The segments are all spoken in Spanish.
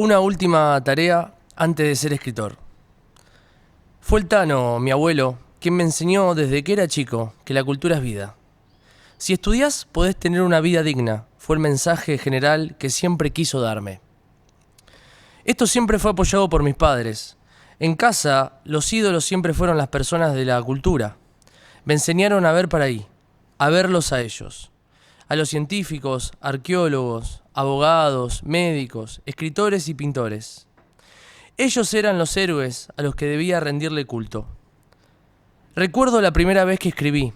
Una última tarea antes de ser escritor. Fue el Tano, mi abuelo, quien me enseñó desde que era chico que la cultura es vida. Si estudiás, podés tener una vida digna, fue el mensaje general que siempre quiso darme. Esto siempre fue apoyado por mis padres. En casa, los ídolos siempre fueron las personas de la cultura. Me enseñaron a ver para ahí, a verlos a ellos. A los científicos, arqueólogos, abogados, médicos, escritores y pintores. Ellos eran los héroes a los que debía rendirle culto. Recuerdo la primera vez que escribí.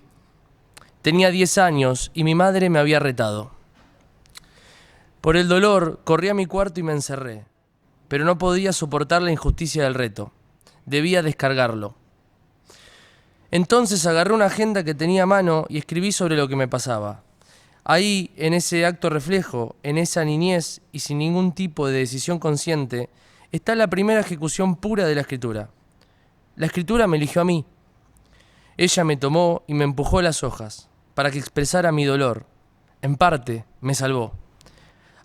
Tenía 10 años y mi madre me había retado. Por el dolor, corrí a mi cuarto y me encerré, pero no podía soportar la injusticia del reto. Debía descargarlo. Entonces agarré una agenda que tenía a mano y escribí sobre lo que me pasaba. Ahí, en ese acto reflejo, en esa niñez y sin ningún tipo de decisión consciente, está la primera ejecución pura de la escritura. La escritura me eligió a mí. Ella me tomó y me empujó las hojas para que expresara mi dolor. En parte, me salvó.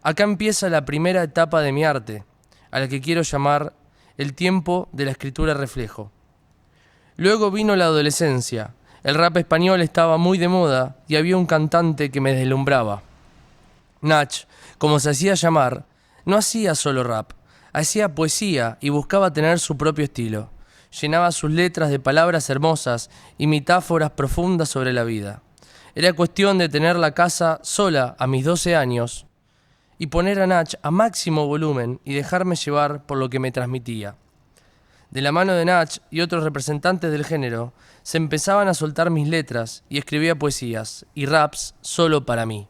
Acá empieza la primera etapa de mi arte, a la que quiero llamar el tiempo de la escritura reflejo. Luego vino la adolescencia. El rap español estaba muy de moda y había un cantante que me deslumbraba. Nach, como se hacía llamar, no hacía solo rap, hacía poesía y buscaba tener su propio estilo. Llenaba sus letras de palabras hermosas y metáforas profundas sobre la vida. Era cuestión de tener la casa sola a mis 12 años y poner a Nach a máximo volumen y dejarme llevar por lo que me transmitía. De la mano de Nach y otros representantes del género, se empezaban a soltar mis letras y escribía poesías y raps solo para mí.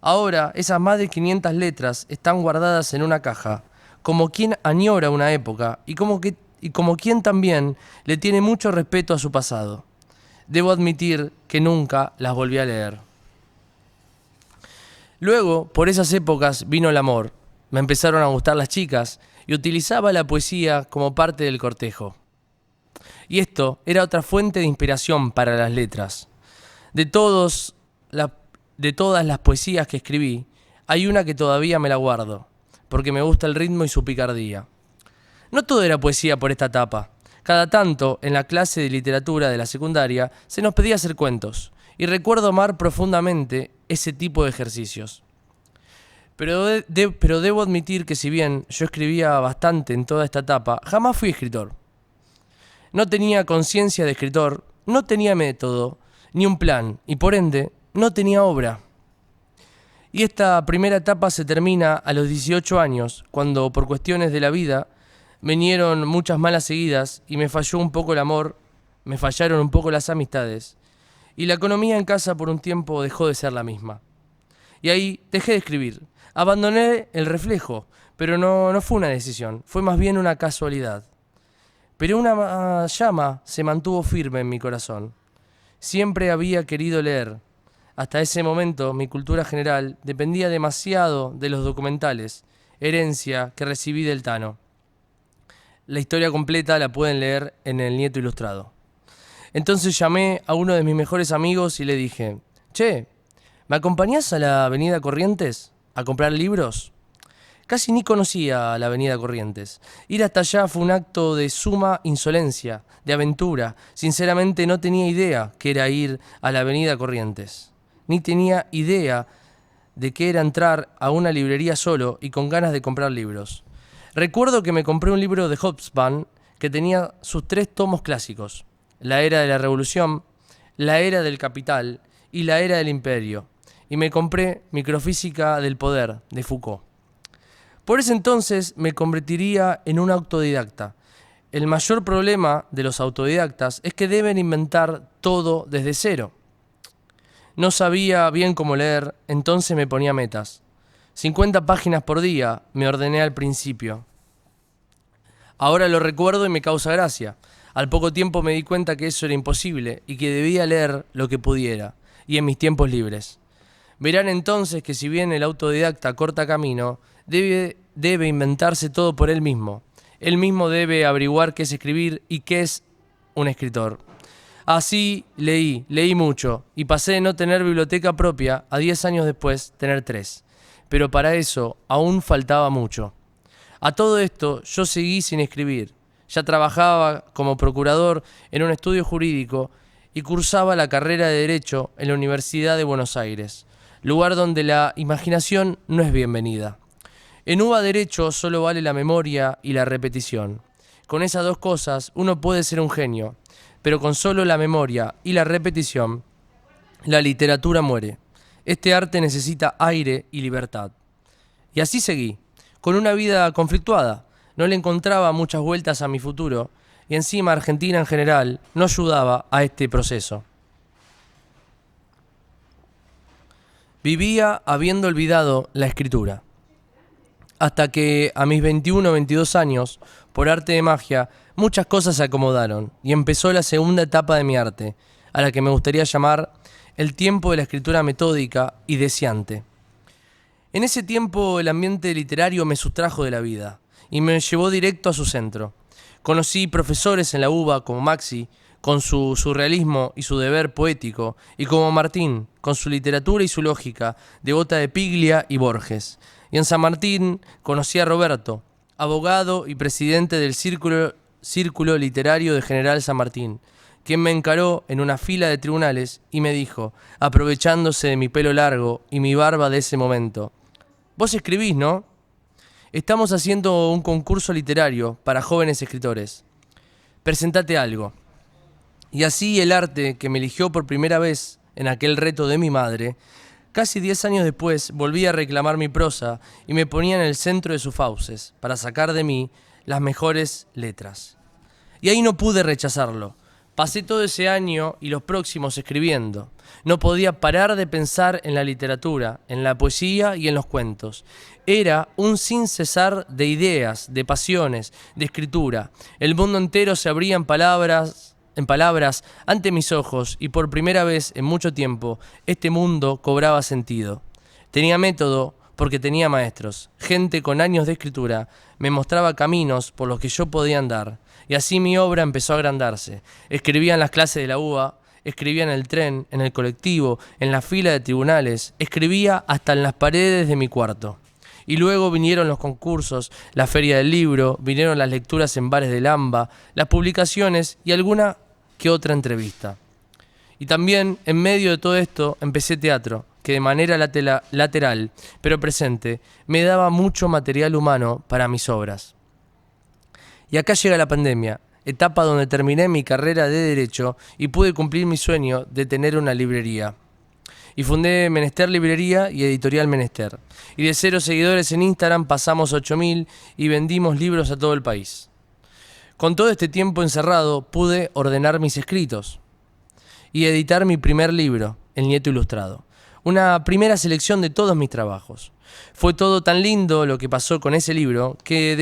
Ahora, esas más de 500 letras están guardadas en una caja, como quien añora una época y como quien también le tiene mucho respeto a su pasado. Debo admitir que nunca las volví a leer. Luego, por esas épocas, vino el amor. Me empezaron a gustar las chicas y utilizaba la poesía como parte del cortejo. Y esto era otra fuente de inspiración para las letras. De todas las poesías que escribí, hay una que todavía me la guardo, porque me gusta el ritmo y su picardía. No todo era poesía por esta etapa. Cada tanto, en la clase de literatura de la secundaria, se nos pedía hacer cuentos, y recuerdo amar profundamente ese tipo de ejercicios. Pero debo admitir que si bien yo escribía bastante en toda esta etapa, jamás fui escritor. No tenía conciencia de escritor, no tenía método, ni un plan, y por ende, no tenía obra. Y esta primera etapa se termina a los 18 años, cuando por cuestiones de la vida vinieron muchas malas seguidas y me falló un poco el amor, me fallaron un poco las amistades, y la economía en casa por un tiempo dejó de ser la misma. Y ahí dejé de escribir. Abandoné el reflejo, pero no fue una decisión, fue más bien una casualidad. Pero una llama se mantuvo firme en mi corazón. Siempre había querido leer. Hasta ese momento mi cultura general dependía demasiado de los documentales, herencia que recibí del Tano. La historia completa la pueden leer en El Nieto Ilustrado. Entonces llamé a uno de mis mejores amigos y le dije: «Che, ¿me acompañás a la Avenida Corrientes a comprar libros?». Casi ni conocía la Avenida Corrientes. Ir hasta allá fue un acto de suma insolencia, de aventura. Sinceramente no tenía idea que era ir a la Avenida Corrientes. Ni tenía idea de que era entrar a una librería solo y con ganas de comprar libros. Recuerdo que me compré un libro de Hobsbawm que tenía sus 3 tomos clásicos: La Era de la Revolución, La Era del Capital y La Era del Imperio. Y me compré Microfísica del Poder, de Foucault. Por ese entonces me convertiría en un autodidacta. El mayor problema de los autodidactas es que deben inventar todo desde cero. No sabía bien cómo leer, entonces me ponía metas. 50 páginas por día me ordené al principio. Ahora lo recuerdo y me causa gracia. Al poco tiempo me di cuenta que eso era imposible y que debía leer lo que pudiera, y en mis tiempos libres. Verán entonces que si bien el autodidacta corta camino, debe inventarse todo por él mismo. Él mismo debe averiguar qué es escribir y qué es un escritor. Así leí mucho y pasé de no tener biblioteca propia a 10 años después tener 3. Pero para eso aún faltaba mucho. A todo esto, yo seguí sin escribir. Ya trabajaba como procurador en un estudio jurídico y cursaba la carrera de Derecho en la Universidad de Buenos Aires, lugar donde la imaginación no es bienvenida. En UBA Derecho solo vale la memoria y la repetición. Con esas dos cosas uno puede ser un genio, pero con solo la memoria y la repetición, la literatura muere. Este arte necesita aire y libertad. Y así seguí, con una vida conflictuada. No le encontraba muchas vueltas a mi futuro y encima Argentina en general no ayudaba a este proceso. Vivía habiendo olvidado la escritura. Hasta que a mis 21 o 22 años, por arte de magia, muchas cosas se acomodaron y empezó la segunda etapa de mi arte, a la que me gustaría llamar el tiempo de la escritura metódica y deseante. En ese tiempo el ambiente literario me sustrajo de la vida y me llevó directo a su centro. Conocí profesores en la UBA como Maxi, con su surrealismo y su deber poético, y como Martín, con su literatura y su lógica, devota de Piglia y Borges. Y en San Martín conocí a Roberto, abogado y presidente del Círculo Literario de General San Martín, quien me encaró en una fila de tribunales y me dijo, aprovechándose de mi pelo largo y mi barba de ese momento: «Vos escribís, ¿no? Estamos haciendo un concurso literario para jóvenes escritores. Presentate algo». Y así el arte que me eligió por primera vez en aquel reto de mi madre, casi 10 años después volví a reclamar mi prosa y me ponía en el centro de sus fauces para sacar de mí las mejores letras. Y ahí no pude rechazarlo. Pasé todo ese año y los próximos escribiendo. No podía parar de pensar en la literatura, en la poesía y en los cuentos. Era un sin cesar de ideas, de pasiones, de escritura. El mundo entero se abría en palabras ante mis ojos y por primera vez en mucho tiempo este mundo cobraba sentido. Tenía método porque tenía maestros. Gente con años de escritura me mostraba caminos por los que yo podía andar. Y así mi obra empezó a agrandarse. Escribía en las clases de la UBA, escribía en el tren, en el colectivo, en la fila de tribunales, escribía hasta en las paredes de mi cuarto. Y luego vinieron los concursos, la feria del libro, vinieron las lecturas en bares del AMBA, las publicaciones y alguna que otra entrevista. Y también, en medio de todo esto, empecé teatro, que de manera lateral, pero presente, me daba mucho material humano para mis obras. Y acá llega la pandemia, etapa donde terminé mi carrera de Derecho y pude cumplir mi sueño de tener una librería. Y fundé Menester Librería y Editorial Menester. Y de 0 seguidores en Instagram pasamos 8.000 y vendimos libros a todo el país. Con todo este tiempo encerrado pude ordenar mis escritos y editar mi primer libro, El Nieto Ilustrado. Una primera selección de todos mis trabajos. Fue todo tan lindo lo que pasó con ese libro que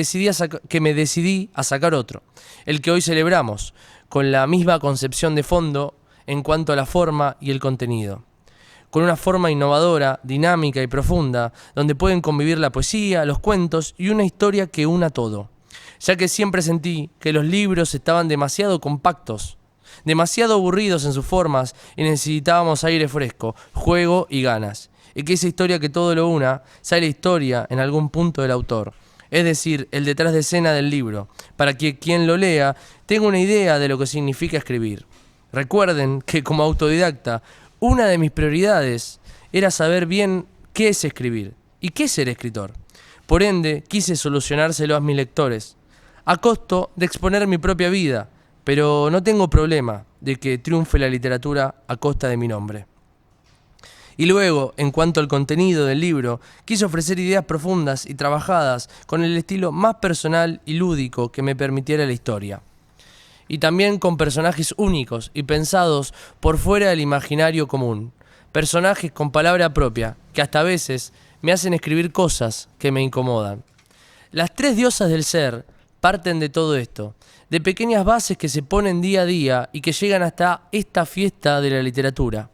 me decidí a sacar otro, el que hoy celebramos, con la misma concepción de fondo en cuanto a la forma y el contenido. Con una forma innovadora, dinámica y profunda, donde pueden convivir la poesía, los cuentos y una historia que una todo. Ya que siempre sentí que los libros estaban demasiado compactos, demasiado aburridos en sus formas y necesitábamos aire fresco, juego y ganas. Y que esa historia que todo lo una sea la historia en algún punto del autor, es decir, el detrás de escena del libro, para que quien lo lea tenga una idea de lo que significa escribir. Recuerden que como autodidacta, una de mis prioridades era saber bien qué es escribir y qué es ser escritor. Por ende, quise solucionárselo a mis lectores, a costo de exponer mi propia vida, pero no tengo problema de que triunfe la literatura a costa de mi nombre. Y luego, en cuanto al contenido del libro, quise ofrecer ideas profundas y trabajadas con el estilo más personal y lúdico que me permitiera la historia. Y también con personajes únicos y pensados por fuera del imaginario común. Personajes con palabra propia, que hasta a veces me hacen escribir cosas que me incomodan. Las 3 diosas del ser parten de todo esto, de pequeñas bases que se ponen día a día y que llegan hasta esta fiesta de la literatura.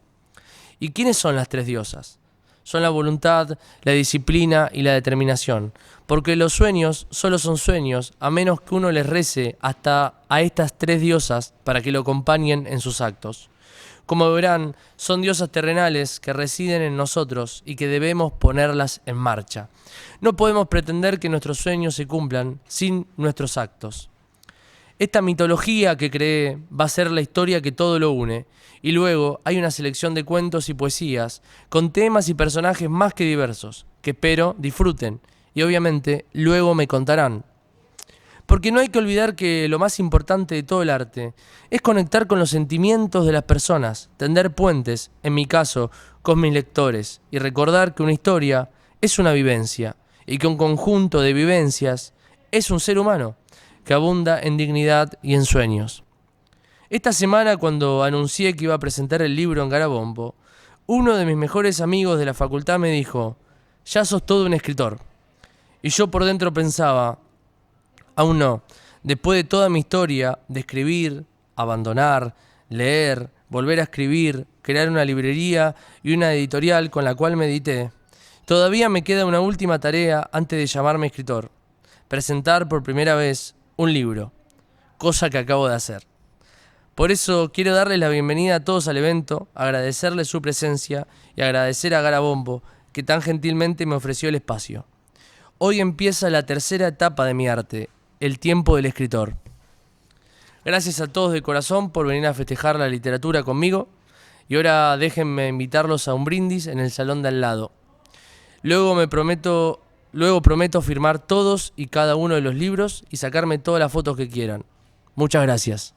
¿Y quiénes son las 3 diosas? Son la voluntad, la disciplina y la determinación, porque los sueños solo son sueños a menos que uno les rece hasta a estas 3 diosas para que lo acompañen en sus actos. Como verán, son diosas terrenales que residen en nosotros y que debemos ponerlas en marcha. No podemos pretender que nuestros sueños se cumplan sin nuestros actos. Esta mitología que creé va a ser la historia que todo lo une, y luego hay una selección de cuentos y poesías con temas y personajes más que diversos, que espero disfruten, y obviamente luego me contarán. Porque no hay que olvidar que lo más importante de todo el arte es conectar con los sentimientos de las personas, tender puentes, en mi caso, con mis lectores, y recordar que una historia es una vivencia, y que un conjunto de vivencias es un ser humano que abunda en dignidad y en sueños. Esta semana, cuando anuncié que iba a presentar el libro en Garabombo, uno de mis mejores amigos de la facultad me dijo: ya sos todo un escritor. Y yo por dentro pensaba: aún no. Después de toda mi historia de escribir, abandonar, leer, volver a escribir, crear una librería y una editorial con la cual medité, todavía me queda una última tarea antes de llamarme escritor: presentar por primera vez un libro, cosa que acabo de hacer. Por eso quiero darles la bienvenida a todos al evento, agradecerles su presencia y agradecer a Garabombo, que tan gentilmente me ofreció el espacio. Hoy empieza la tercera etapa de mi arte, el tiempo del escritor. Gracias a todos de corazón por venir a festejar la literatura conmigo, y ahora déjenme invitarlos a un brindis en el salón de al lado. Luego prometo firmar todos y cada uno de los libros y sacarme todas las fotos que quieran. Muchas gracias.